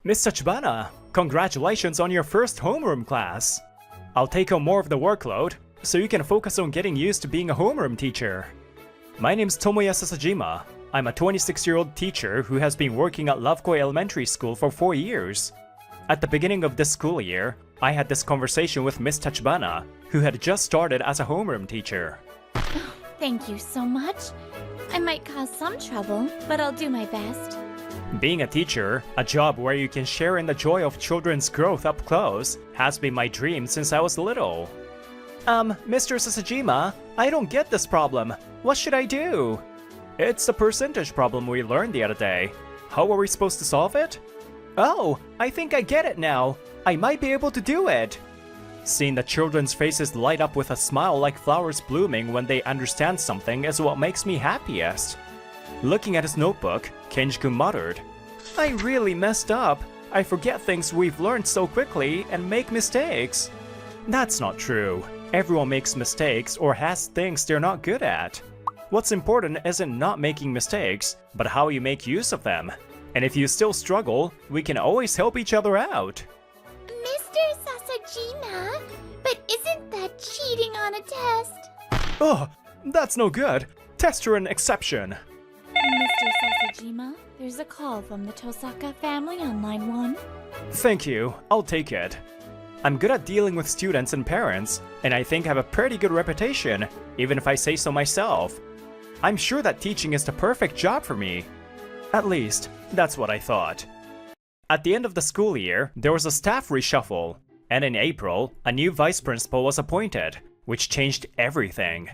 Miss Tachibana, congratulations on your first homeroom class. I'll take on more of the workload, so you can focus on getting used to being a homeroom teacher. My name's Tomoya Sasajima. I'm a 26-year-old teacher who has been working at Lovekoi Elementary School for 4 years. At the beginning of this school year, I had this conversation with Miss Tachibana, who had just started as a homeroom teacher. Oh, thank you so much. I might cause some trouble, but I'll do my best. Being a teacher, a job where you can share in the joy of children's growth up close, has been my dream since I was little. Mr. Sasajima, I don't get this problem. What should I do? It's the percentage problem we learned the other day. How are we supposed to solve it? Oh, I think I get it now. I might be able to do it. Seeing the children's faces light up with a smile like flowers blooming when they understand something is what makes me happiest. Looking at his notebook, Kenji-kun muttered, I really messed up. I forget things we've learned so quickly and make mistakes. That's not true. Everyone makes mistakes or has things they're not good at. What's important isn't not making mistakes, but how you make use of them. And if you still struggle, we can always help each other out. Mr. Sasajima, but isn't that cheating on a test? Oh, that's no good. Tests are an exception. Mr. Sasajima, there's a call from the Tosaka family on line 1. Thank you, I'll take it. I'm good at dealing with students and parents, and I think I have a pretty good reputation, even if I say so myself. I'm sure that teaching is the perfect job for me. At least, that's what I thought. At the end of the school year, there was a staff reshuffle, and in April, a new vice principal was appointed, which changed everything.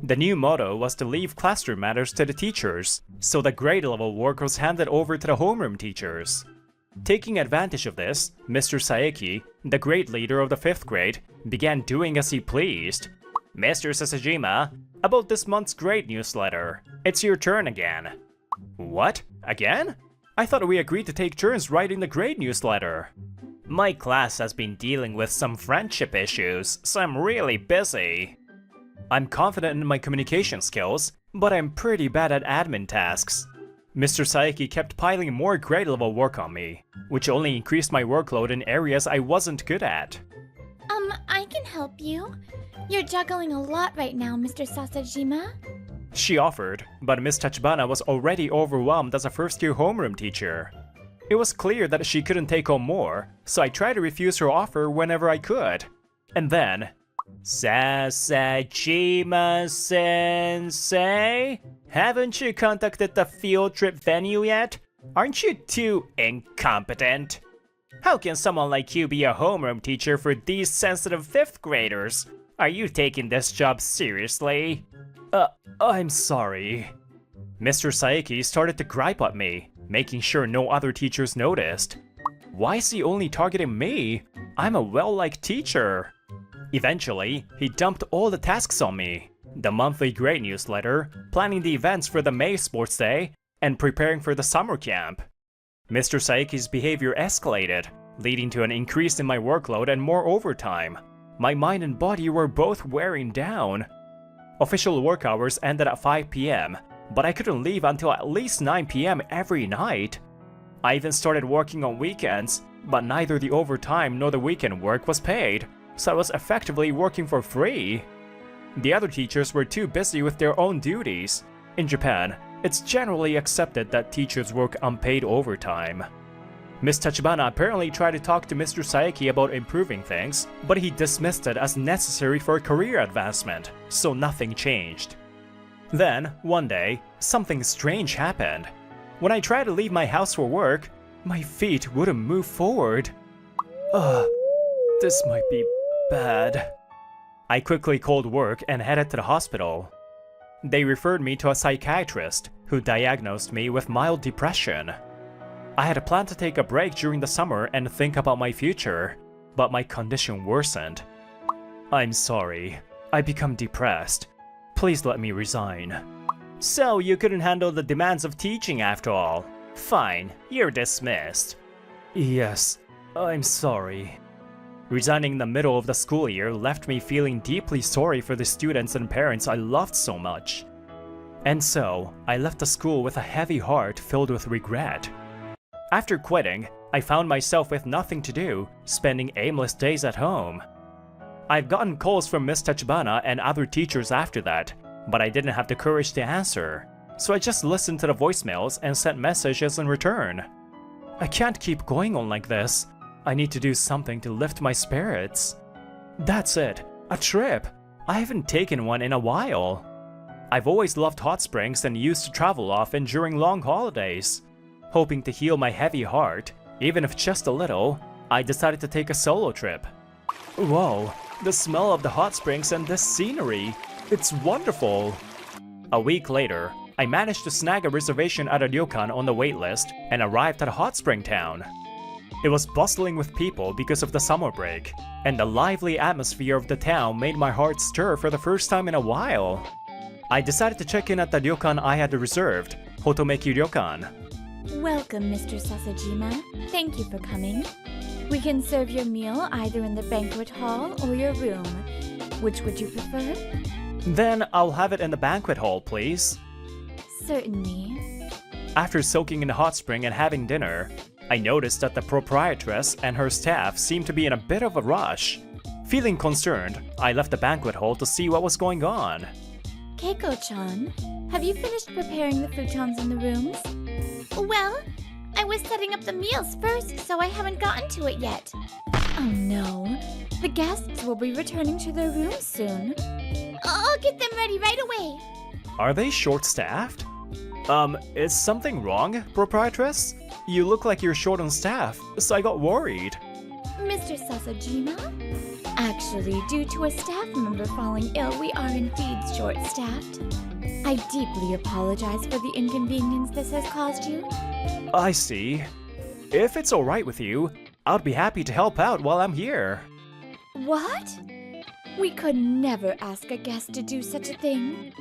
The new motto was to leave classroom matters to the teachers, so the grade level work was handed over to the homeroom teachers. Taking advantage of this, Mr. Saeki, the grade leader of the 5th grade, began doing as he pleased. Mr. Sasajima, about this month's grade newsletter. It's your turn again. What? Again? I thought we agreed to take turns writing the grade newsletter. My class has been dealing with some friendship issues, so I'm really busy. I'm confident in my communication skills, but I'm pretty bad at admin tasks. Mr. Saeki kept piling more grade level work on me, which only increased my workload in areas I wasn't good at. I can help you. You're juggling a lot right now, Mr. Sasajima. She offered, but Miss Tachibana was already overwhelmed as a first-year homeroom teacher. It was clear that she couldn't take on more, so I tried to refuse her offer whenever I could. And then, Sasajima sensei? Haven't you contacted the field trip venue yet? Aren't you too incompetent? How can someone like you be a homeroom teacher for these sensitive 5th graders? Are you taking this job seriously? I'm sorry. Mr. Saeki started to gripe at me, making sure no other teachers noticed. Why is he only targeting me? I'm a well-liked teacher. Eventually, he dumped all the tasks on me. The monthly grade newsletter, planning the events for the May Sports Day, and preparing for the summer camp. Mr. Saeki's behavior escalated, leading to an increase in my workload and more overtime. My mind and body were both wearing down. Official work hours ended at 5 PM, but I couldn't leave until at least 9 PM every night. I even started working on weekends, but neither the overtime nor the weekend work was paid, so I was effectively working for free. The other teachers were too busy with their own duties. In Japan, it's generally accepted that teachers work unpaid overtime. Miss Tachibana apparently tried to talk to Mr. Saeki about improving things, but he dismissed it as necessary for career advancement, so nothing changed. Then, one day, something strange happened. When I tried to leave my house for work, my feet wouldn't move forward. This might be bad. I quickly called work and headed to the hospital. They referred me to a psychiatrist, who diagnosed me with mild depression. I had planned to take a break during the summer and think about my future, but my condition worsened. I'm sorry. I become depressed. Please let me resign. So you couldn't handle the demands of teaching after all. Fine, you're dismissed. Yes, I'm sorry. Resigning in the middle of the school year left me feeling deeply sorry for the students and parents I loved so much. And so, I left the school with a heavy heart filled with regret. After quitting, I found myself with nothing to do, spending aimless days at home. I've gotten calls from Miss Tachibana and other teachers after that, but I didn't have the courage to answer, so I just listened to the voicemails and sent messages in return. I can't keep going on like this. I need to do something to lift my spirits. That's it, a trip. I haven't taken one in a while. I've always loved hot springs and used to travel often during long holidays. Hoping to heal my heavy heart, even if just a little, I decided to take a solo trip. Whoa, the smell of the hot springs and this scenery, it's wonderful. A week later, I managed to snag a reservation at a ryokan on the waitlist and arrived at a hot spring town. It was bustling with people because of the summer break, and the lively atmosphere of the town made my heart stir for the first time in a while. I decided to check in at the ryokan I had reserved, Hotomeki Ryokan. Welcome, Mr. Sasajima. Thank you for coming. We can serve your meal either in the banquet hall or your room. Which would you prefer? Then I'll have it in the banquet hall, please. Certainly. After soaking in the hot spring and having dinner, I noticed that the proprietress and her staff seemed to be in a bit of a rush. Feeling concerned, I left the banquet hall to see what was going on. Keiko-chan, have you finished preparing the futons in the rooms? Well, I was setting up the meals first, so I haven't gotten to it yet. Oh no, the guests will be returning to their rooms soon. I'll get them ready right away. Are they short-staffed? Is something wrong, proprietress? You look like you're short on staff, so I got worried. Mr. Sasajima? Actually, due to a staff member falling ill, we are indeed short-staffed. I deeply apologize for the inconvenience this has caused you. I see. If it's alright with you, I'd be happy to help out while I'm here. What? We could never ask a guest to do such a thing.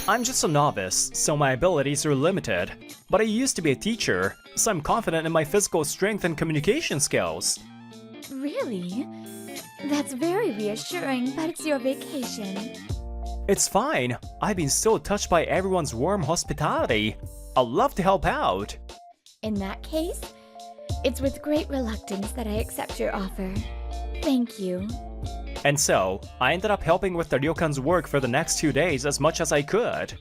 I'm just a novice, so my abilities are limited. But I used to be a teacher, so I'm confident in my physical strength and communication skills. Really? That's very reassuring, but it's your vacation. It's fine. I've been so touched by everyone's warm hospitality. I'll love to help out. In that case, it's with great reluctance that I accept your offer. Thank you. And so, I ended up helping with the ryokan's work for the next 2 days as much as I could.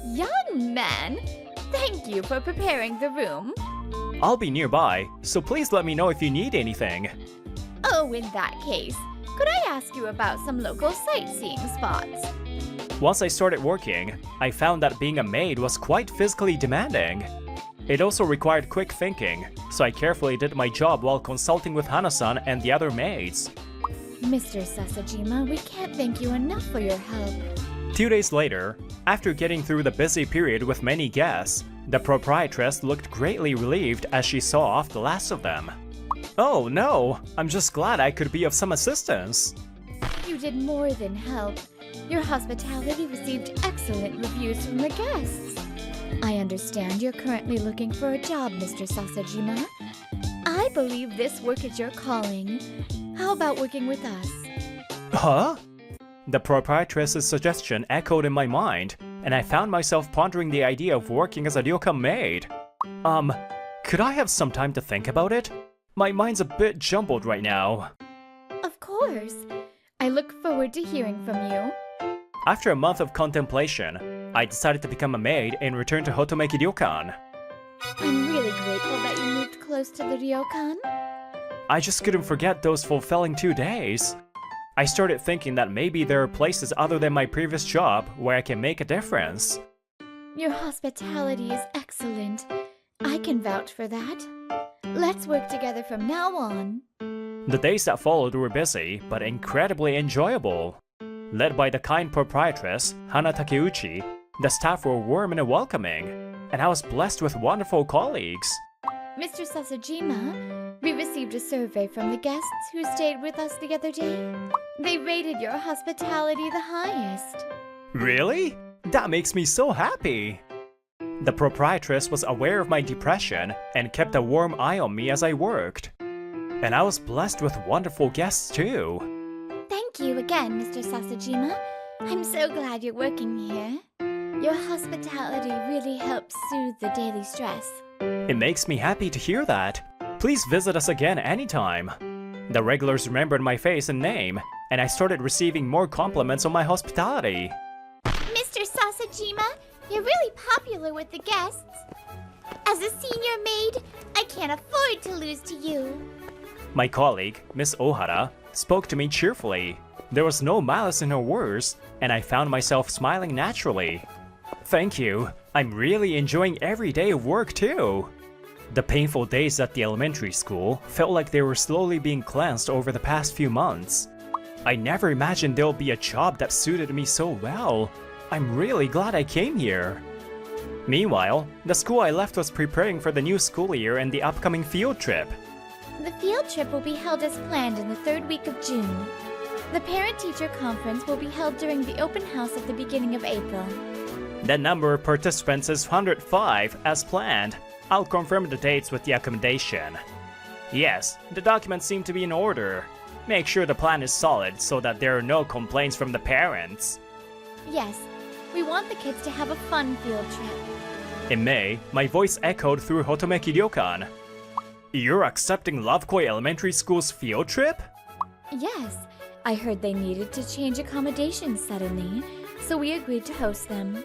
Young man, thank you for preparing the room. I'll be nearby, so please let me know if you need anything. Oh, in that case, could I ask you about some local sightseeing spots? Once I started working, I found that being a maid was quite physically demanding. It also required quick thinking, so I carefully did my job while consulting with Hana-san and the other maids. Mr. Sasajima, we can't thank you enough for your help. 2 days later, after getting through the busy period with many guests, the proprietress looked greatly relieved as she saw off the last of them. Oh no, I'm just glad I could be of some assistance. You did more than help. Your hospitality received excellent reviews from the guests. I understand you're currently looking for a job, Mr. Sasajima. I believe this work is your calling. How about working with us? Huh? The proprietress's suggestion echoed in my mind, and I found myself pondering the idea of working as a ryokan maid. Could I have some time to think about it? My mind's a bit jumbled right now. Of course. I look forward to hearing from you. After a month of contemplation, I decided to become a maid and return to Hotomeki Ryokan. I'm really grateful that you moved close to the ryokan. I just couldn't forget those fulfilling 2 days. I started thinking that maybe there are places other than my previous job where I can make a difference. Your hospitality is excellent. I can vouch for that. Let's work together from now on. The days that followed were busy, but incredibly enjoyable. Led by the kind proprietress, Hana Takeuchi, the staff were warm and welcoming, and I was blessed with wonderful colleagues. Mr. Sasajima, we received a survey from the guests who stayed with us the other day. They rated your hospitality the highest. Really? That makes me so happy! The proprietress was aware of my depression and kept a warm eye on me as I worked. And I was blessed with wonderful guests too. Thank you again, Mr. Sasajima. I'm so glad you're working here. Your hospitality really helps soothe the daily stress. It makes me happy to hear that. Please visit us again anytime. The regulars remembered my face and name, and I started receiving more compliments on my hospitality. Mr. Sasajima, you're really popular with the guests. As a senior maid, I can't afford to lose to you. My colleague, Miss Ohara, spoke to me cheerfully. There was no malice in her words, and I found myself smiling naturally. Thank you. I'm really enjoying every day of work too. The painful days at the elementary school felt like they were slowly being cleansed over the past few months. I never imagined there'll be a job that suited me so well. I'm really glad I came here. Meanwhile, the school I left was preparing for the new school year and the upcoming field trip. The field trip will be held as planned in the 3rd week of June. The parent-teacher conference will be held during the open house at the beginning of April. The number of participants is 105 as planned. I'll confirm the dates with the accommodation. Yes, the documents seem to be in order. Make sure the plan is solid so that there are no complaints from the parents. Yes, we want the kids to have a fun field trip. In May, my voice echoed through Hotomeki Ryokan. You're accepting Lovekoi Elementary School's field trip? Yes, I heard they needed to change accommodations suddenly, so we agreed to host them.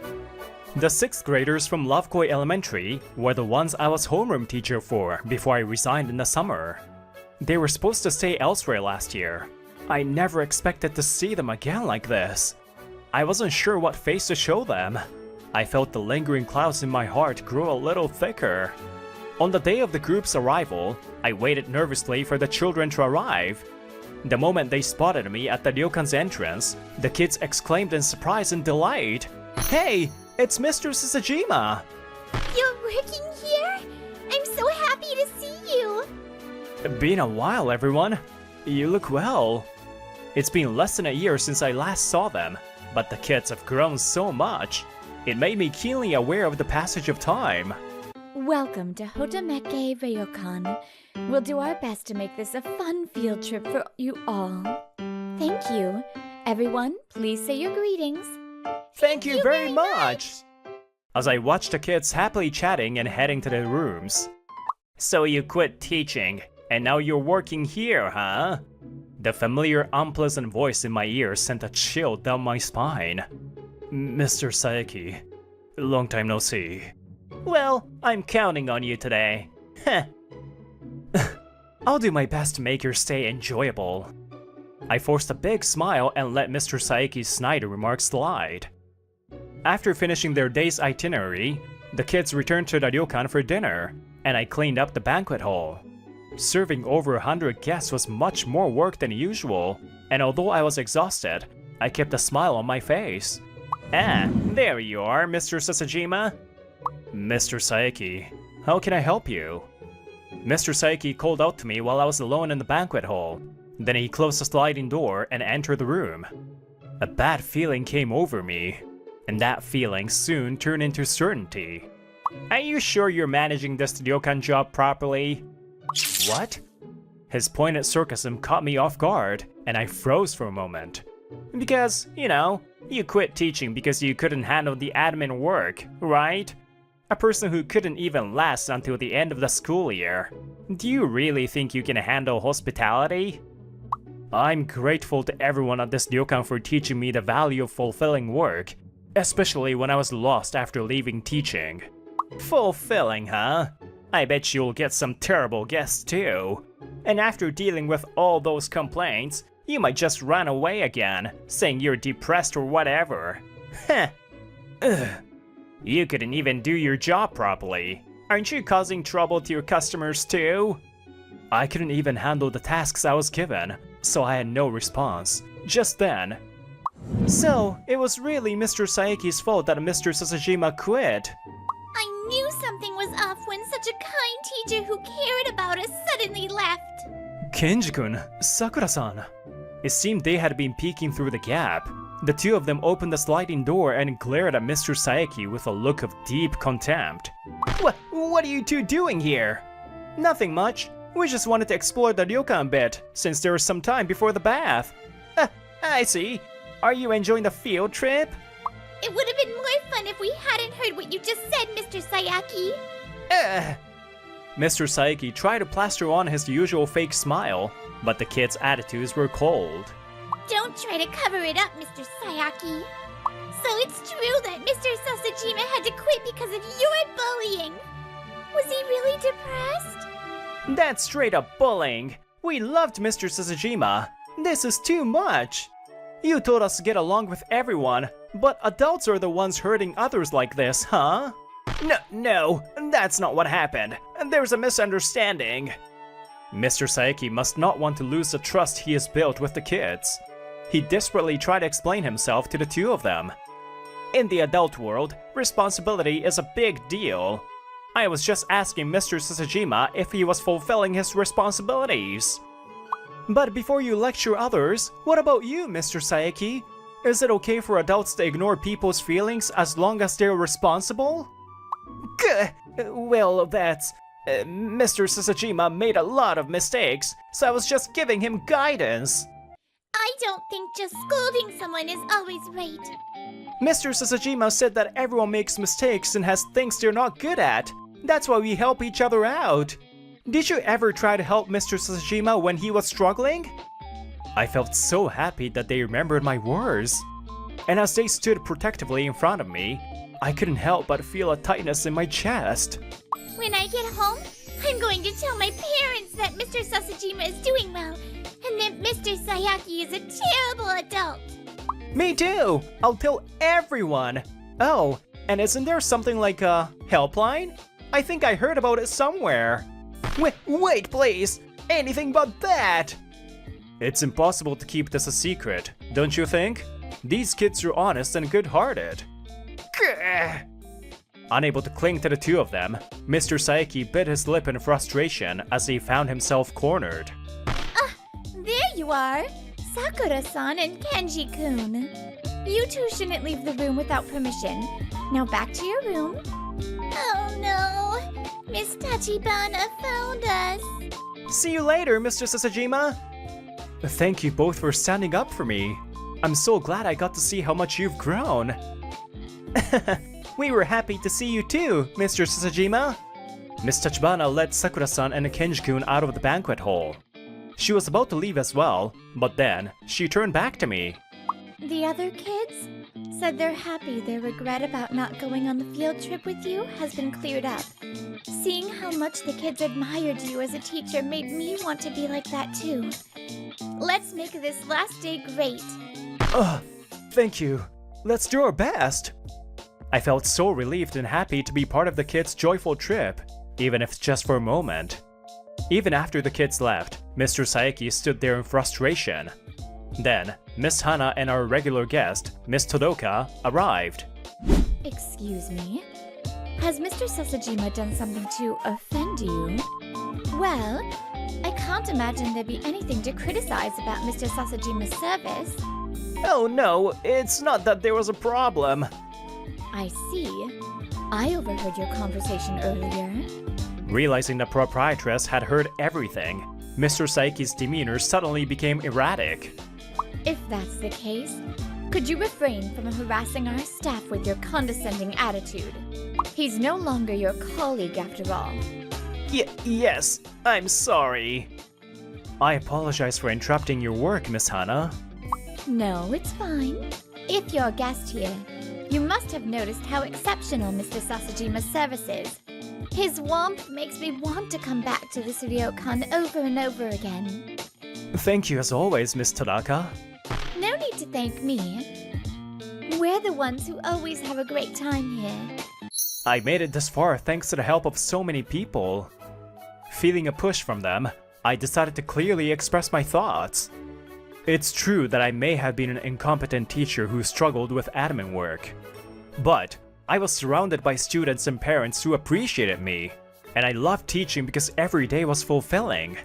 The 6th graders from Lovekoi Elementary were the ones I was homeroom teacher for before I resigned in the summer. They were supposed to stay elsewhere last year. I never expected to see them again like this. I wasn't sure what face to show them. I felt the lingering clouds in my heart grow a little thicker. On the day of the group's arrival, I waited nervously for the children to arrive. The moment they spotted me at the ryokan's entrance, the kids exclaimed in surprise and delight, "Hey, it's Mr. Sasajima!" You're working here? I'm so happy to see you! Been a while, everyone. You look well. It's been less than a year since I last saw them, but the kids have grown so much. It made me keenly aware of the passage of time. Welcome to Hotomeki Ryokan. We'll do our best to make this a fun field trip for you all. Thank you. Everyone, please say your greetings. Thank you very much! As I watched the kids happily chatting and heading to their rooms. So you quit teaching, and now you're working here, huh? The familiar unpleasant voice in my ear sent a chill down my spine. Mr. Saeki, long time no see. Well, I'm counting on you today. Heh. I'll do my best to make your stay enjoyable. I forced a big smile and let Mr. Saeki's snide remarks slide. After finishing their day's itinerary, the kids returned to the ryokan for dinner, and I cleaned up the banquet hall. Serving over 100 guests was much more work than usual, and although I was exhausted, I kept a smile on my face. Ah, there you are, Mr. Sasajima. Mr. Saeki, how can I help you? Mr. Saeki called out to me while I was alone in the banquet hall. Then he closed the sliding door and entered the room. A bad feeling came over me, and that feeling soon turned into certainty. Are you sure you're managing this ryokan job properly? What? His pointed sarcasm caught me off guard, and I froze for a moment. Because, you quit teaching because you couldn't handle the admin work, right? A person who couldn't even last until the end of the school year. Do you really think you can handle hospitality? I'm grateful to everyone at this ryokan for teaching me the value of fulfilling work, especially when I was lost after leaving teaching. Fulfilling, huh? I bet you'll get some terrible guests too. And after dealing with all those complaints, you might just run away again, saying you're depressed or whatever. Heh. Ugh. You couldn't even do your job properly. Aren't you causing trouble to your customers too? I couldn't even handle the tasks I was given, so I had no response. Just then. So, it was really Mr. Saeki's fault that Mr. Sasajima quit. I knew something was off when such a kind teacher who cared about us suddenly left. Kenji-kun, Sakura-san. It seemed they had been peeking through the gap. The two of them opened the sliding door and glared at Mr. Saeki with a look of deep contempt. What are you two doing here? Nothing much. We just wanted to explore the ryokan a bit, since there was some time before the bath. I see. Are you enjoying the field trip? It would have been more fun if we hadn't heard what you just said, Mr. Sayaki. Mr. Saeki tried to plaster on his usual fake smile, but the kids' attitudes were cold. Don't try to cover it up, Mr. Sayaki. So it's true that Mr. Sasajima had to quit because of your bullying. Was he really depressed? That's straight up bullying. We loved Mr. Sasajima. This is too much. You told us to get along with everyone, but adults are the ones hurting others like this, huh? No, that's not what happened. There's a misunderstanding. Mr. Saeki must not want to lose the trust he has built with the kids. He desperately tried to explain himself to the two of them. In the adult world, responsibility is a big deal. I was just asking Mr. Sasajima if he was fulfilling his responsibilities. But before you lecture others, what about you, Mr. Saeki? Is it okay for adults to ignore people's feelings as long as they're responsible? Well, that's... Mr. Sasajima made a lot of mistakes, so I was just giving him guidance. I don't think just scolding someone is always right. Mr. Sasajima said that everyone makes mistakes and has things they're not good at. That's why we help each other out. Did you ever try to help Mr. Sasajima when he was struggling? I felt so happy that they remembered my words. And as they stood protectively in front of me, I couldn't help but feel a tightness in my chest. When I get home, I'm going to tell my parents that Mr. Sasajima is doing well, and that Mr. Sayaki is a terrible adult. Me too! I'll tell everyone! Oh, and isn't there something like a helpline? I think I heard about it somewhere. Wait, please! Anything but that! It's impossible to keep this a secret, don't you think? These kids are honest and good-hearted. Unable to cling to the two of them, Mr. Saeki bit his lip in frustration as he found himself cornered. There you are! Sakura-san and Kenji-kun. You two shouldn't leave the room without permission. Now back to your room. Oh no! Miss Tachibana found us! See you later, Mr. Sasajima! Thank you both for standing up for me. I'm so glad I got to see how much you've grown. We were happy to see you too, Mr. Sasajima. Miss Tachibana led Sakura-san and Kenji-kun out of the banquet hall. She was about to leave as well, but then she turned back to me. The other kids said they're happy their regret about not going on the field trip with you has been cleared up. Seeing how much the kids admired you as a teacher made me want to be like that too. Let's make this last day great. Thank you. Let's do our best. I felt so relieved and happy to be part of the kids' joyful trip, even if it's just for a moment. Even after the kids left, Mr. Saeki stood there in frustration. Then, Miss Hana and our regular guest, Miss Todoka, arrived. Excuse me? Has Mr. Sasajima done something to offend you? Well, I can't imagine there'd be anything to criticize about Mr. Sasajima's service. Oh no, it's not that there was a problem. I see. I overheard your conversation earlier. Realizing the proprietress had heard everything, Mr. Saeki's demeanor suddenly became erratic. If that's the case, could you refrain from harassing our staff with your condescending attitude? He's no longer your colleague after all. Yes, I'm sorry. I apologize for interrupting your work, Miss Hana. No, it's fine. If you're a guest here, you must have noticed how exceptional Mr. Sasajima's service is. His warmth makes me want to come back to this ryokan over and over again. Thank you as always, Miss Tanaka. No need to thank me. We're the ones who always have a great time here. I made it this far thanks to the help of so many people. Feeling a push from them, I decided to clearly express my thoughts. It's true that I may have been an incompetent teacher who struggled with admin work. But I was surrounded by students and parents who appreciated me, and I loved teaching because every day was fulfilling.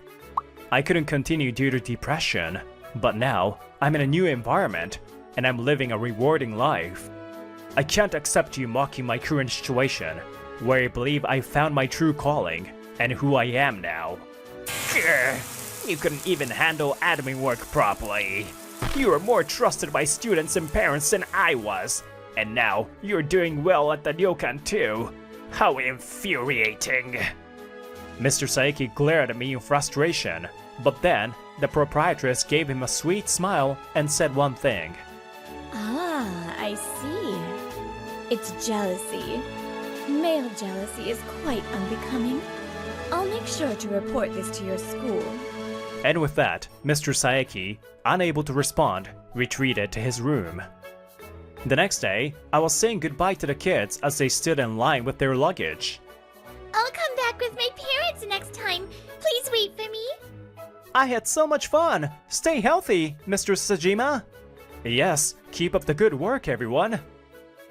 I couldn't continue due to depression, but now I'm in a new environment, and I'm living a rewarding life. I can't accept you mocking my current situation, where I believe I found my true calling, and who I am now. You couldn't even handle admin work properly. You were more trusted by students and parents than I was, and now you're doing well at the ryokan too. How infuriating. Mr. Saeki glared at me in frustration, but then the proprietress gave him a sweet smile and said one thing. Ah, I see. It's jealousy. Male jealousy is quite unbecoming. I'll make sure to report this to your school. And with that, Mr. Saeki, unable to respond, retreated to his room. The next day, I was saying goodbye to the kids as they stood in line with their luggage. I'll come back with my parents next time. Please wait for me. I had so much fun! Stay healthy, Mr. Sajima! Yes, keep up the good work, everyone!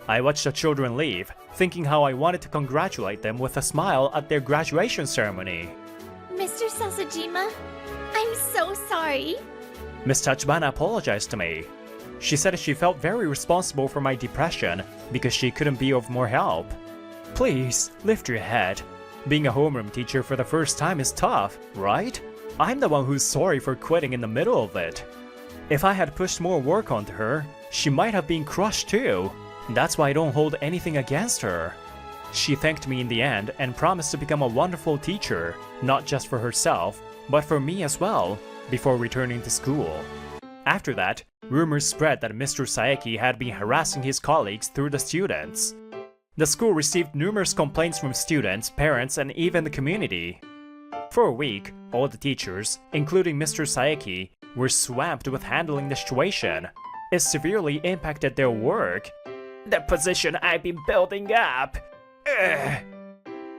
I watched the children leave, thinking how I wanted to congratulate them with a smile at their graduation ceremony. Mr. Sasajima, I'm so sorry. Miss Tachibana apologized to me. She said she felt very responsible for my depression because she couldn't be of more help. Please, lift your head. Being a homeroom teacher for the first time is tough, right? I'm the one who's sorry for quitting in the middle of it. If I had pushed more work onto her, she might have been crushed too. That's why I don't hold anything against her. She thanked me in the end and promised to become a wonderful teacher, not just for herself, but for me as well, before returning to school. After that, rumors spread that Mr. Saeki had been harassing his colleagues through the students. The school received numerous complaints from students, parents, and even the community. For a week, all the teachers, including Mr. Saeki, were swamped with handling the situation. It severely impacted their work. The position I've been building up. Ugh.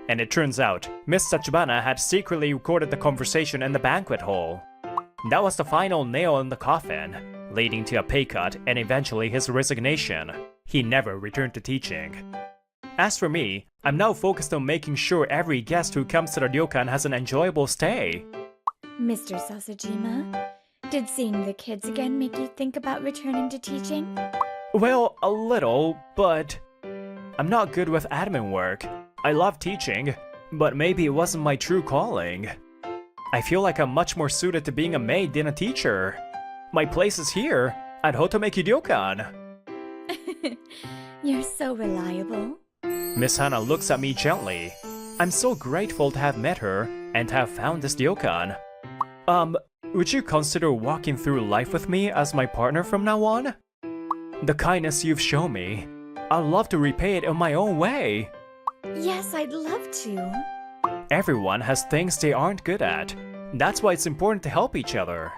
And it turns out, Miss Tachibana had secretly recorded the conversation in the banquet hall. That was the final nail in the coffin, leading to a pay cut and eventually his resignation. He never returned to teaching. As for me, I'm now focused on making sure every guest who comes to the ryokan has an enjoyable stay. Mr. Sasajima, did seeing the kids again make you think about returning to teaching? Well, a little, but I'm not good with admin work. I love teaching, but maybe it wasn't my true calling. I feel like I'm much more suited to being a maid than a teacher. My place is here, at Hotomeki Ryokan. You're so reliable. Miss Hana looks at me gently. I'm so grateful to have met her and to have found this ryokan. Would you consider walking through life with me as my partner from now on? The kindness you've shown me, I'd love to repay it in my own way. Yes, I'd love to. Everyone has things they aren't good at. That's why it's important to help each other.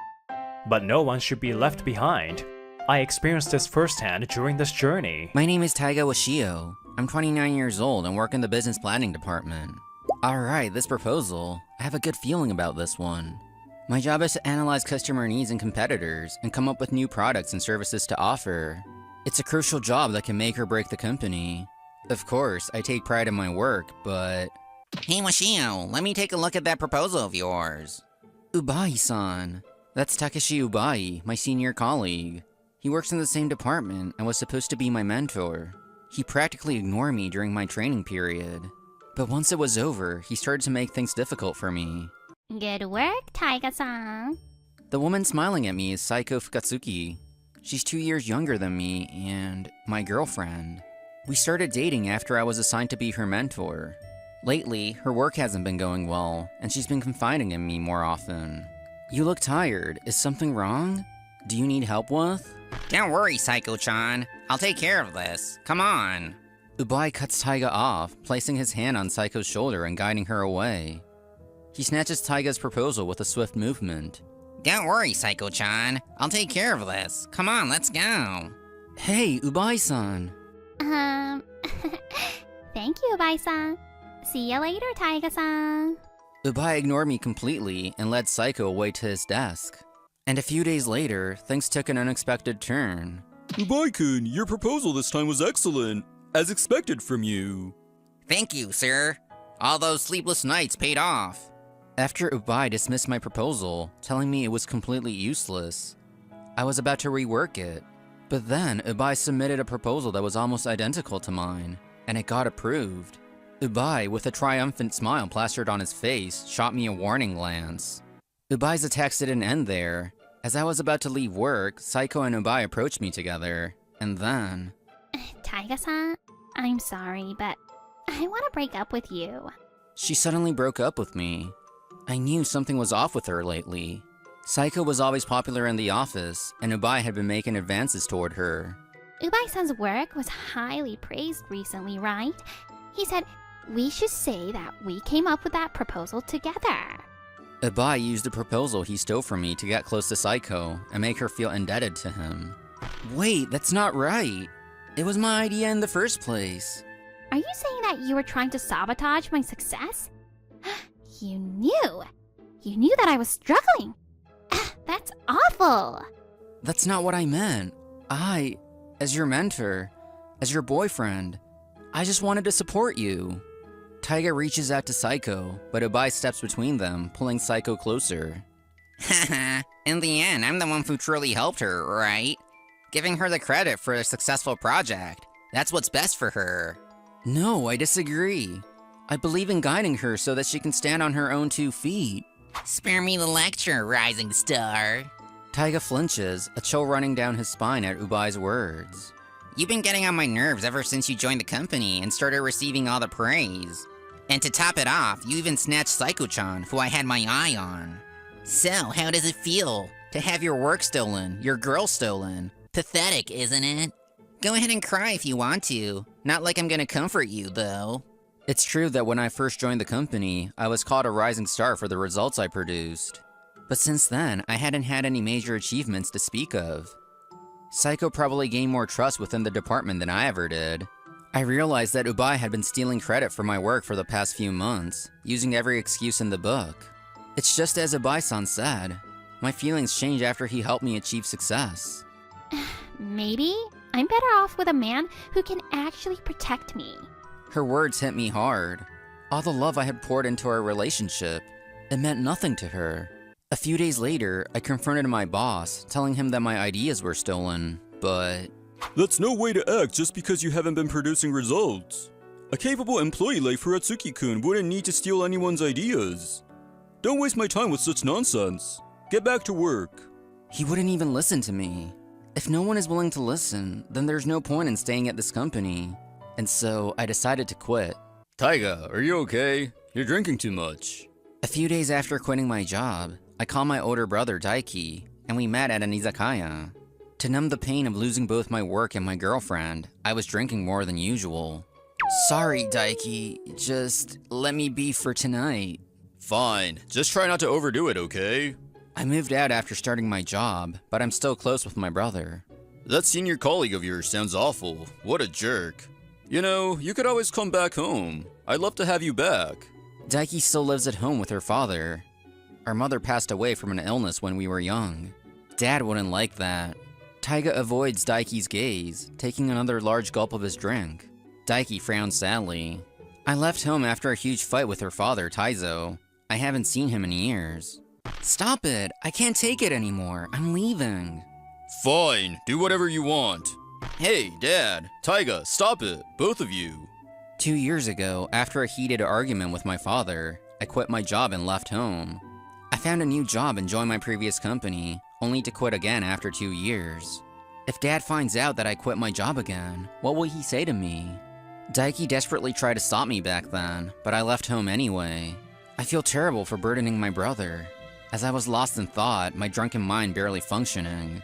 But no one should be left behind. I experienced this firsthand during this journey. My name is Taiga Washio. I'm 29 years old and work in the business planning department. Alright, this proposal. I have a good feeling about this one. My job is to analyze customer needs and competitors and come up with new products and services to offer. It's a crucial job that can make or break the company. Of course, I take pride in my work, but... Hey Washio, let me take a look at that proposal of yours. Ubai-san. That's Takeshi Ubai, my senior colleague. He works in the same department and was supposed to be my mentor. He practically ignored me during my training period. But once it was over, he started to make things difficult for me. Good work, Taiga-san. The woman smiling at me is Saiko Fukatsuki. She's 2 years younger than me and my girlfriend. We started dating after I was assigned to be her mentor. Lately, her work hasn't been going well, and she's been confiding in me more often. You look tired. Is something wrong? Do you need help with? Don't worry, Saiko-chan. I'll take care of this. Come on. Ubai cuts Taiga off, placing his hand on Saiko's shoulder and guiding her away. He snatches Taiga's proposal with a swift movement. Don't worry, Saiko-chan. I'll take care of this. Come on, let's go. Hey, Ubai-san. Thank you, Ubai-san. See you later, Taiga-san. Ubai ignored me completely and led Saiko away to his desk. And a few days later, things took an unexpected turn. Ubai-kun, your proposal this time was excellent, as expected from you. Thank you, sir. All those sleepless nights paid off. After Ubai dismissed my proposal, telling me it was completely useless, I was about to rework it. But then, Ubai submitted a proposal that was almost identical to mine, and it got approved. Ubai, with a triumphant smile plastered on his face, shot me a warning glance. Ubai's attacks didn't end there. As I was about to leave work, Saiko and Ubai approached me together, and then... Taiga-san, I'm sorry, but I want to break up with you. She suddenly broke up with me. I knew something was off with her lately. Saiko was always popular in the office, and Ubai had been making advances toward her. Ubai-san's work was highly praised recently, right? He said, we should say that we came up with that proposal together. Ubai used the proposal he stole from me to get close to Saiko and make her feel indebted to him. Wait, that's not right. It was my idea in the first place. Are you saying that you were trying to sabotage my success? You knew! You knew that I was struggling! That's awful! That's not what I meant. I, as your mentor, as your boyfriend, I just wanted to support you. Taiga reaches out to Saiko, but Ubai steps between them, pulling Saiko closer. Haha, in the end, I'm the one who truly helped her, right? Giving her the credit for a successful project. That's what's best for her. No, I disagree. I believe in guiding her so that she can stand on her own 2 feet. Spare me the lecture, rising star. Taiga flinches, a chill running down his spine at Ubai's words. You've been getting on my nerves ever since you joined the company and started receiving all the praise. And to top it off, you even snatched Saiko-chan, who I had my eye on. So, how does it feel to have your work stolen, your girl stolen? Pathetic, isn't it? Go ahead and cry if you want to. Not like I'm gonna comfort you, though. It's true that when I first joined the company, I was called a rising star for the results I produced. But since then, I hadn't had any major achievements to speak of. Saiko probably gained more trust within the department than I ever did. I realized that Ubai had been stealing credit for my work for the past few months, using every excuse in the book. It's just as Ubai-san said, my feelings changed after he helped me achieve success. Maybe I'm better off with a man who can actually protect me. Her words hit me hard. All the love I had poured into our relationship, it meant nothing to her. A few days later, I confronted my boss, telling him that my ideas were stolen, but... That's no way to act just because you haven't been producing results. A capable employee like Furatsuki-kun wouldn't need to steal anyone's ideas. Don't waste my time with such nonsense. Get back to work. He wouldn't even listen to me. If no one is willing to listen, then there's no point in staying at this company. And so, I decided to quit. Taiga, are you okay? You're drinking too much. A few days after quitting my job, I called my older brother Daiki, and we met at an izakaya. To numb the pain of losing both my work and my girlfriend, I was drinking more than usual. Sorry, Daiki, just let me be for tonight. Fine, just try not to overdo it, okay? I moved out after starting my job, but I'm still close with my brother. That senior colleague of yours sounds awful. What a jerk. You know, you could always come back home. I'd love to have you back. Daiki still lives at home with her father. Our mother passed away from an illness when we were young. Dad wouldn't like that. Taiga avoids Daiki's gaze, taking another large gulp of his drink. Daiki frowns sadly. I left home after a huge fight with her father, Taizo. I haven't seen him in years. Stop it! I can't take it anymore. I'm leaving. Fine, do whatever you want. Hey, Dad, Taiga, stop it, both of you. 2 years ago, after a heated argument with my father, I quit my job and left home. I found a new job and joined my previous company, only to quit again after 2 years. If Dad finds out that I quit my job again, what will he say to me? Daiki desperately tried to stop me back then, but I left home anyway. I feel terrible for burdening my brother, as I was lost in thought, my drunken mind barely functioning.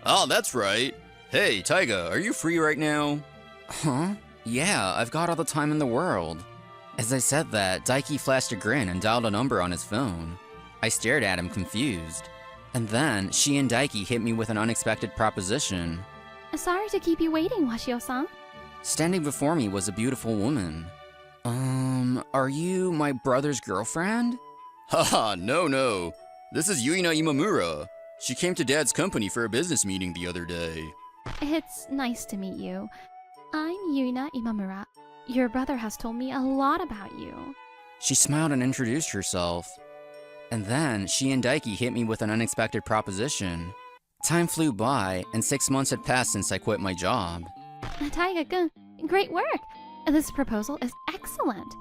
Oh, that's right. Hey, Taiga, are you free right now? Huh? Yeah, I've got all the time in the world. As I said that, Daiki flashed a grin and dialed a number on his phone. I stared at him confused. And then, she and Daiki hit me with an unexpected proposition. Sorry to keep you waiting, Washio-san. Standing before me was a beautiful woman. Are you my brother's girlfriend? Haha, no. This is Yuina Imamura. She came to Dad's company for a business meeting the other day. It's nice to meet you. I'm Yuina Imamura. Your brother has told me a lot about you. She smiled and introduced herself. And then, she and Daiki hit me with an unexpected proposition. Time flew by, and 6 months had passed since I quit my job. Taiga-kun, great work! This proposal is excellent.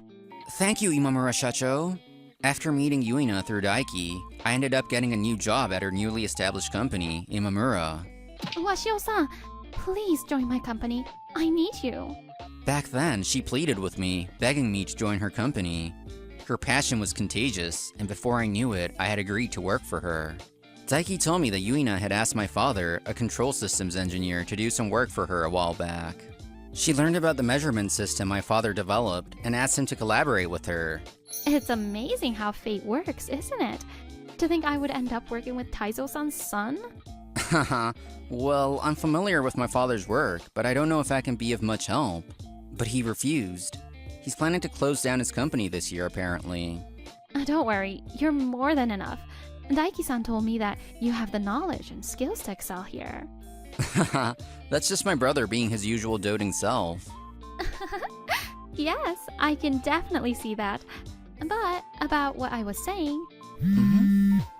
Thank you, Imamura Shacho. After meeting Yuina through Daiki, I ended up getting a new job at her newly established company, Imamura. Washio-san, please join my company. I need you. Back then, she pleaded with me, begging me to join her company. Her passion was contagious, and before I knew it, I had agreed to work for her. Daiki told me that Yuina had asked my father, a control systems engineer, to do some work for her a while back. She learned about the measurement system my father developed and asked him to collaborate with her. It's amazing how fate works, isn't it? To think I would end up working with Taizo-san's son? Haha, well, I'm familiar with my father's work, but I don't know if that can be of much help. But he refused. He's planning to close down his company this year, apparently. Don't worry, you're more than enough. Daiki-san told me that you have the knowledge and skills to excel here. Haha, that's just my brother being his usual doting self. Yes, I can definitely see that. But about what I was saying...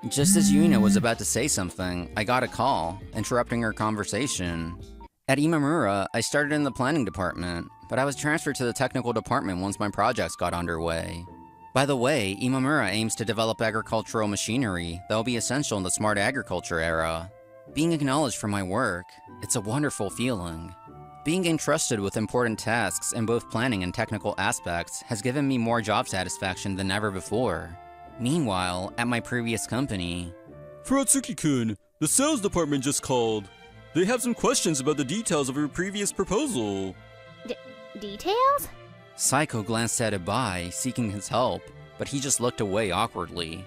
Just as Yuina was about to say something, I got a call, interrupting her conversation. At Imamura, I started in the planning department, but I was transferred to the technical department once my projects got underway. By the way, Imamura aims to develop agricultural machinery that will be essential in the smart agriculture era. Being acknowledged for my work, it's a wonderful feeling. Being entrusted with important tasks in both planning and technical aspects has given me more job satisfaction than ever before. Meanwhile, at my previous company... Furatsuki-kun, the sales department just called. They have some questions about the details of your previous proposal. Details? Saiko glanced at Ibai, seeking his help, but he just looked away awkwardly.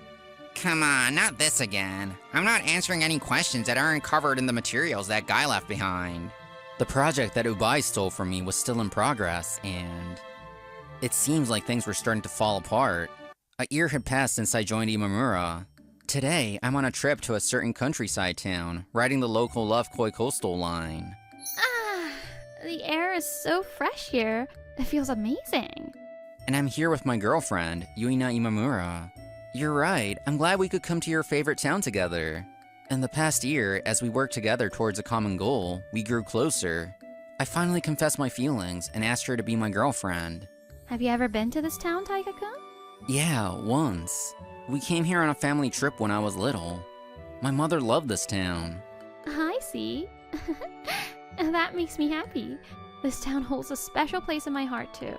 Come on, not this again. I'm not answering any questions that aren't covered in the materials that guy left behind. The project that Ibai stole from me was still in progress, and... it seems like things were starting to fall apart. A year had passed since I joined Imamura. Today, I'm on a trip to a certain countryside town, riding the local Lovekoi coastal line. Ah, the air is so fresh here. It feels amazing. And I'm here with my girlfriend, Yuina Imamura. You're right, I'm glad we could come to your favorite town together. In the past year, as we worked together towards a common goal, we grew closer. I finally confessed my feelings and asked her to be my girlfriend. Have you ever been to this town, Taiga-kun? Yeah, once. We came here on a family trip when I was little. My mother loved this town. I see. That makes me happy. This town holds a special place in my heart, too.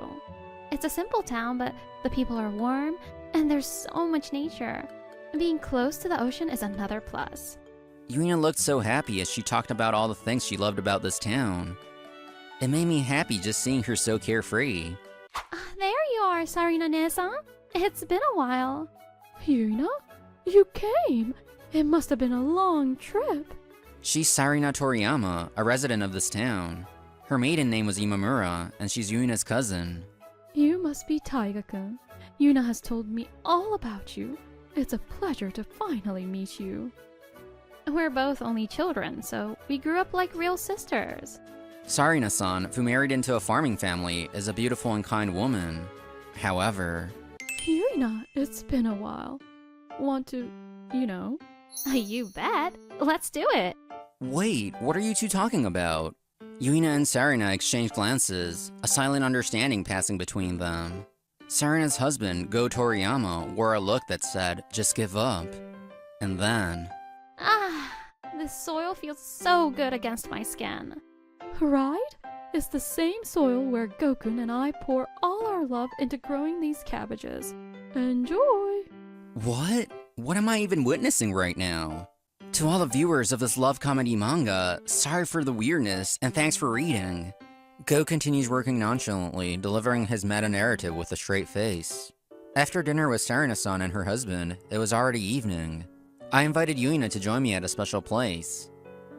It's a simple town, but the people are warm, and there's so much nature. Being close to the ocean is another plus. Yuina looked so happy as she talked about all the things she loved about this town. It made me happy just seeing her so carefree. There you are, Sarina-ne-san. It's been a while. Yuina? You came? It must have been a long trip. She's Sarina Toriyama, a resident of this town. Her maiden name was Imamura, and she's Yuina's cousin. You must be Taiga-kun. Yuina has told me all about you. It's a pleasure to finally meet you. We're both only children, so we grew up like real sisters. Sarina-san, who married into a farming family, is a beautiful and kind woman. However... Yuina, it's been a while. Want to, you know? You bet. Let's do it. Wait, what are you two talking about? Yuina and Sarina exchanged glances, a silent understanding passing between them. Sarina's husband, Go Toriyama, wore a look that said, "Just give up." And then... This soil feels so good against my skin. Right? It's the same soil where Gokun and I pour all our love into growing these cabbages. Enjoy! What? What am I even witnessing right now? To all the viewers of this love comedy manga, sorry for the weirdness and thanks for reading. Go continues working nonchalantly, delivering his meta-narrative with a straight face. After dinner with Sarina-san and her husband, it was already evening. I invited Yuina to join me at a special place.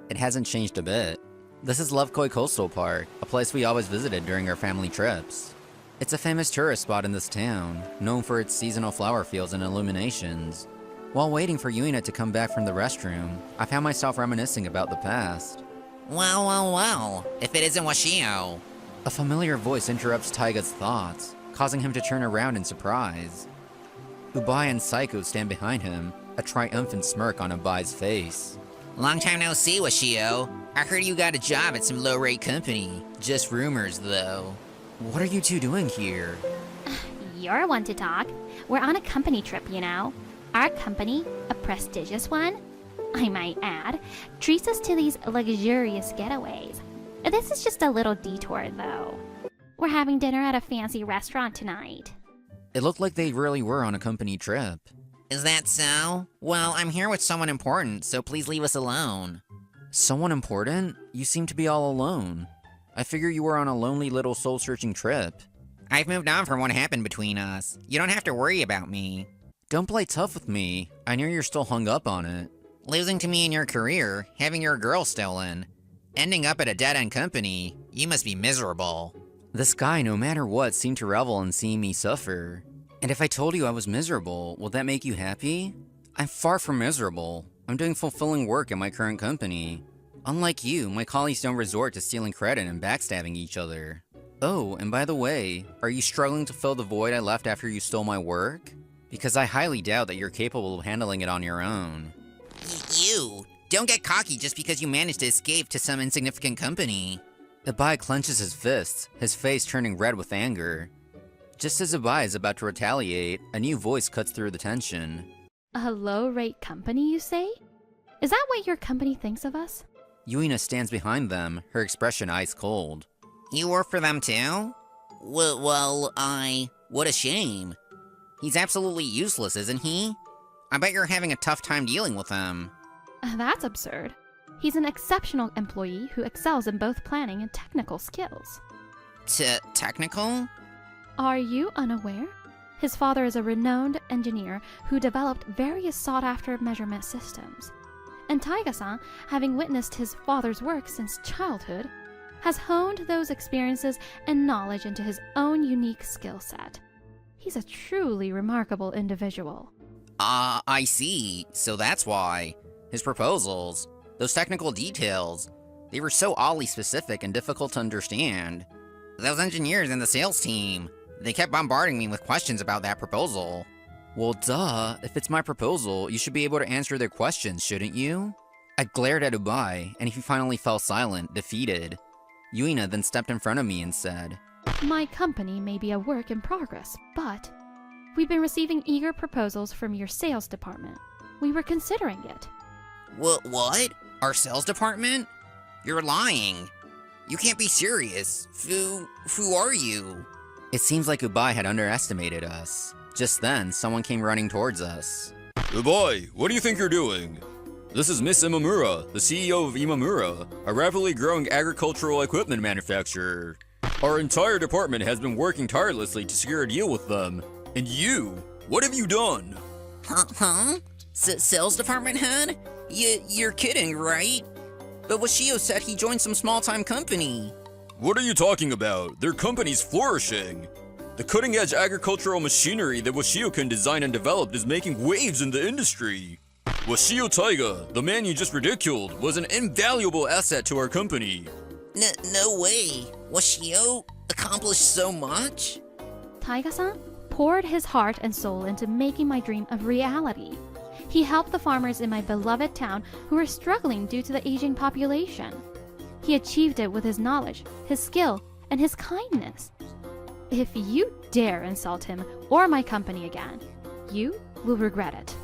It hasn't changed a bit. This is Lovekoi Coastal Park, a place we always visited during our family trips. It's a famous tourist spot in this town, known for its seasonal flower fields and illuminations. While waiting for Yuina to come back from the restroom, I found myself reminiscing about the past. Well, if it isn't Washio. A familiar voice interrupts Taiga's thoughts, causing him to turn around in surprise. Ubai and Saiko stand behind him, a triumphant smirk on Ubai's face. Long time no see, Washio. I heard you got a job at some low-rate company. Just rumors, though. What are you two doing here? You're one to talk. We're on a company trip, you know. Our company, a prestigious one, I might add, treats us to these luxurious getaways. This is just a little detour, though. We're having dinner at a fancy restaurant tonight. It looked like they really were on a company trip. Is that so? Well, I'm here with someone important, so please leave us alone. Someone important? You seem to be all alone. I figure you were on a lonely little soul-searching trip. I've moved on from what happened between us. You don't have to worry about me. Don't play tough with me. I know you're still hung up on it. Losing to me in your career, having your girl stolen, ending up at a dead-end company, you must be miserable. This guy, no matter what, seemed to revel in seeing me suffer. And if I told you I was miserable, will that make you happy? I'm far from miserable. I'm doing fulfilling work at my current company. Unlike you, my colleagues don't resort to stealing credit and backstabbing each other. Oh, and by the way, are you struggling to fill the void I left after you stole my work? Because I highly doubt that you're capable of handling it on your own. You! Don't get cocky just because you managed to escape to some insignificant company. Ibai clenches his fists, his face turning red with anger. Just as Ibai is about to retaliate, a new voice cuts through the tension. A low-rate company, you say? Is that what your company thinks of us? Yuina stands behind them, her expression ice cold. You work for them too? What a shame. He's absolutely useless, isn't he? I bet you're having a tough time dealing with him. That's absurd. He's an exceptional employee who excels in both planning and technical skills. Technical? Are you unaware? His father is a renowned engineer who developed various sought-after measurement systems. And Taiga-san, having witnessed his father's work since childhood, has honed those experiences and knowledge into his own unique skill set. He's a truly remarkable individual. I see. So that's why. His proposals, those technical details, they were so oddly specific and difficult to understand. Those engineers and the sales team, they kept bombarding me with questions about that proposal. Well, duh. If it's my proposal, you should be able to answer their questions, shouldn't you? I glared at Ibai, and he finally fell silent, defeated. Yuina then stepped in front of me and said, My company may be a work in progress, but we've been receiving eager proposals from your sales department. We were considering it. What? Our sales department? You're lying. You can't be serious. Who are you? It seems like Ibai had underestimated us. Just then, someone came running towards us. Boy, what do you think you're doing? This is Miss Imamura, the CEO of Imamura, a rapidly growing agricultural equipment manufacturer. Our entire department has been working tirelessly to secure a deal with them. And you, what have you done? Huh? Sales department head? You're kidding, right? But Washio said he joined some small-time company. What are you talking about? Their company's flourishing. The cutting-edge agricultural machinery that Washio-kun designed and developed is making waves in the industry. Washio Taiga, the man you just ridiculed, was an invaluable asset to our company. No way. Washio accomplished so much? Taiga-san poured his heart and soul into making my dream a reality. He helped the farmers in my beloved town who were struggling due to the aging population. He achieved it with his knowledge, his skill, and his kindness. If you dare insult him or my company again, you will regret it.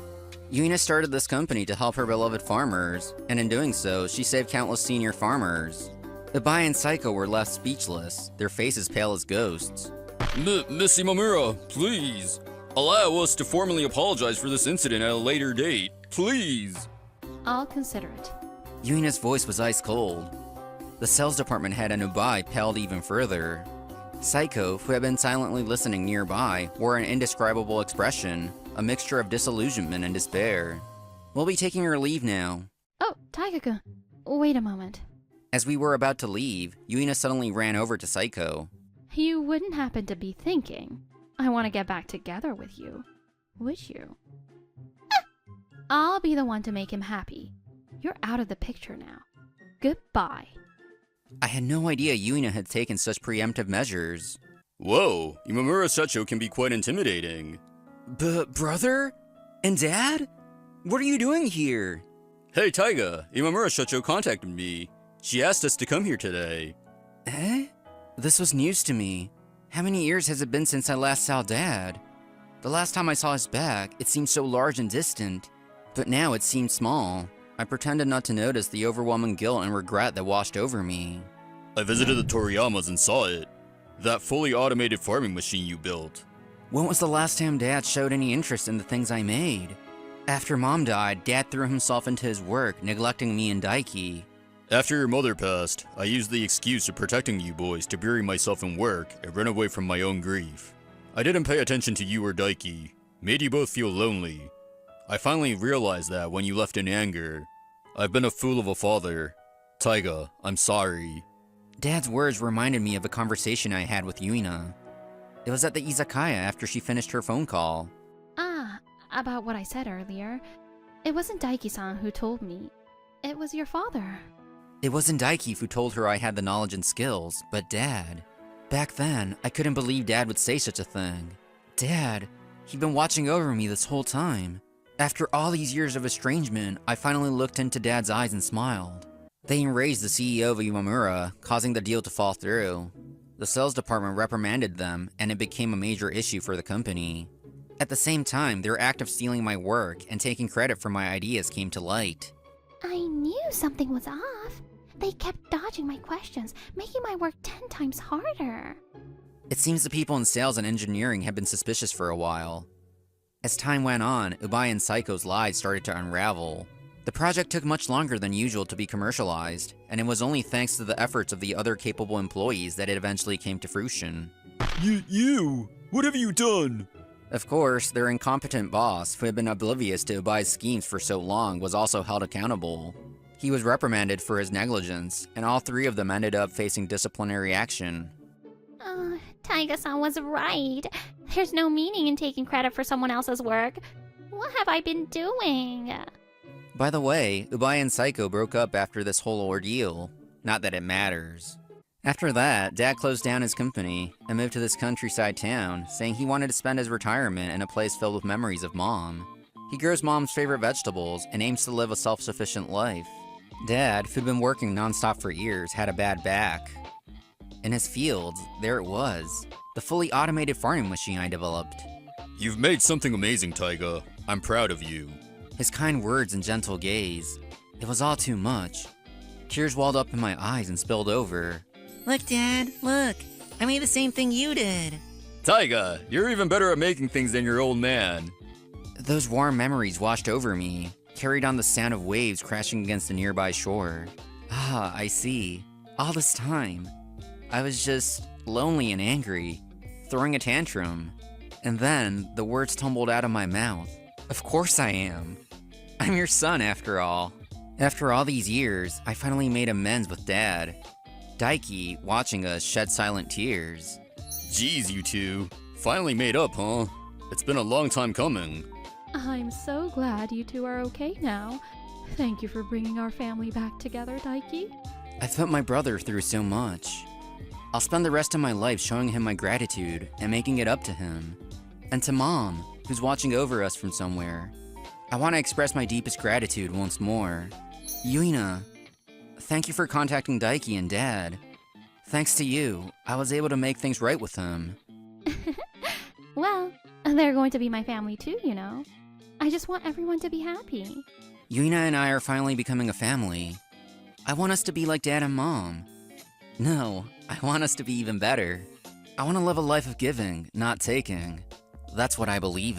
Yuina started this company to help her beloved farmers, and in doing so, she saved countless senior farmers. Ibai and Saiko were left speechless, their faces pale as ghosts. Miss Imamura, please. Allow us to formally apologize for this incident at a later date. Please. I'll consider it. Yuina's voice was ice cold. The sales department head and Ibai paled even further. Saiko, who had been silently listening nearby, wore an indescribable expression, a mixture of disillusionment and despair. We'll be taking our leave now. Oh, Taiga-kun, wait a moment. As we were about to leave, Yuina suddenly ran over to Saiko. You wouldn't happen to be thinking, I want to get back together with you, would you? I'll be the one to make him happy. You're out of the picture now. Goodbye. I had no idea Yuina had taken such preemptive measures. Whoa, Imamura Secho can be quite intimidating. Brother? And Dad? What are you doing here? Hey Taiga, Imamura Secho contacted me. She asked us to come here today. Eh? This was news to me. How many years has it been since I last saw Dad? The last time I saw his back, it seemed so large and distant. But now it seemed small. I pretended not to notice the overwhelming guilt and regret that washed over me. I visited the Toriyamas and saw it. That fully automated farming machine you built. When was the last time Dad showed any interest in the things I made? After Mom died, Dad threw himself into his work, neglecting me and Daiki. After your mother passed, I used the excuse of protecting you boys to bury myself in work and run away from my own grief. I didn't pay attention to you or Daiki, made you both feel lonely. I finally realized that when you left in anger. I've been a fool of a father. Taiga, I'm sorry. Dad's words reminded me of a conversation I had with Yuina. It was at the izakaya after she finished her phone call. Ah, about what I said earlier. It wasn't Daiki-san who told me. It was your father. It wasn't Daiki who told her I had the knowledge and skills, but Dad. Back then, I couldn't believe Dad would say such a thing. Dad, he'd been watching over me this whole time. After all these years of estrangement, I finally looked into Dad's eyes and smiled. They enraged the CEO of Imamura, causing the deal to fall through. The sales department reprimanded them, and it became a major issue for the company. At the same time, their act of stealing my work and taking credit for my ideas came to light. I knew something was off. They kept dodging my questions, making my work 10 times harder. It seems the people in sales and engineering had been suspicious for a while. As time went on, Ubai and Saiko's lies started to unravel. The project took much longer than usual to be commercialized, and it was only thanks to the efforts of the other capable employees that it eventually came to fruition. You! What have you done? Of course, their incompetent boss, who had been oblivious to Ubai's schemes for so long, was also held accountable. He was reprimanded for his negligence, and all three of them ended up facing disciplinary action. Taiga-san was right. There's no meaning in taking credit for someone else's work. What have I been doing? By the way, Ubai and Saiko broke up after this whole ordeal. Not that it matters. After that, Dad closed down his company and moved to this countryside town, saying he wanted to spend his retirement in a place filled with memories of Mom. He grows Mom's favorite vegetables and aims to live a self-sufficient life. Dad, who'd been working non-stop for years, had a bad back. In his fields, there it was, the fully automated farming machine I developed. You've made something amazing, Taiga. I'm proud of you. His kind words and gentle gaze. It was all too much. Tears welled up in my eyes and spilled over. Look, Dad, look. I made the same thing you did. Taiga, you're even better at making things than your old man. Those warm memories washed over me, carried on the sound of waves crashing against the nearby shore. Ah, I see. All this time, I was just lonely and angry, throwing a tantrum. And then, the words tumbled out of my mouth. Of course I am. I'm your son, after all. After all these years, I finally made amends with Dad. Daiki, watching us, shed silent tears. Geez, you two. Finally made up, huh? It's been a long time coming. I'm so glad you two are okay now. Thank you for bringing our family back together, Daiki. I've put my brother through so much. I'll spend the rest of my life showing him my gratitude and making it up to him. And to Mom, who's watching over us from somewhere. I want to express my deepest gratitude once more. Yuina, thank you for contacting Daiki and Dad. Thanks to you, I was able to make things right with them. Well, they're going to be my family too, you know. I just want everyone to be happy. Yuina and I are finally becoming a family. I want us to be like Dad and Mom. No, I want us to be even better. I want to live a life of giving, not taking. That's what I believe in.